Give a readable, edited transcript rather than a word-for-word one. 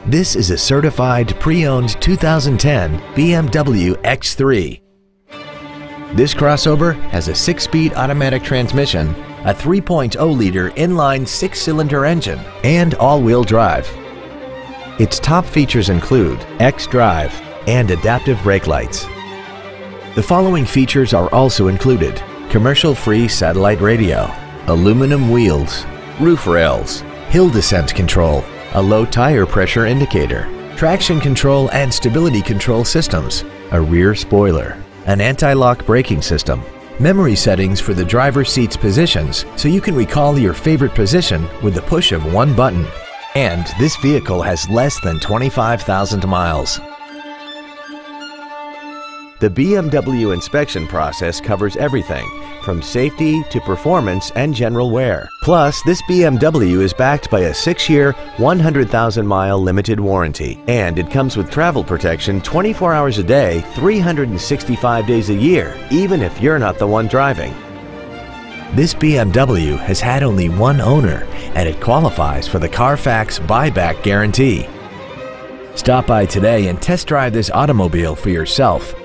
This is a certified pre-owned 2010 BMW X3. This crossover has a 6-speed automatic transmission, a 3.0-liter inline 6-cylinder engine, and all-wheel drive. Its top features include xDrive and adaptive brake lights. The following features are also included: commercial-free satellite radio, aluminum wheels, roof rails, hill descent control, a low tire pressure indicator, traction control and stability control systems, a rear spoiler, an anti-lock braking system, memory settings for the driver's seat's positions so you can recall your favorite position with the push of one button. And this vehicle has less than 25,000 miles. The BMW inspection process covers everything from safety to performance and general wear. Plus, this BMW is backed by a 6-year, 100,000-mile limited warranty. And it comes with travel protection 24 hours a day, 365 days a year, even if you're not the one driving. This BMW has had only one owner, and it qualifies for the Carfax buyback guarantee. Stop by today and test drive this automobile for yourself.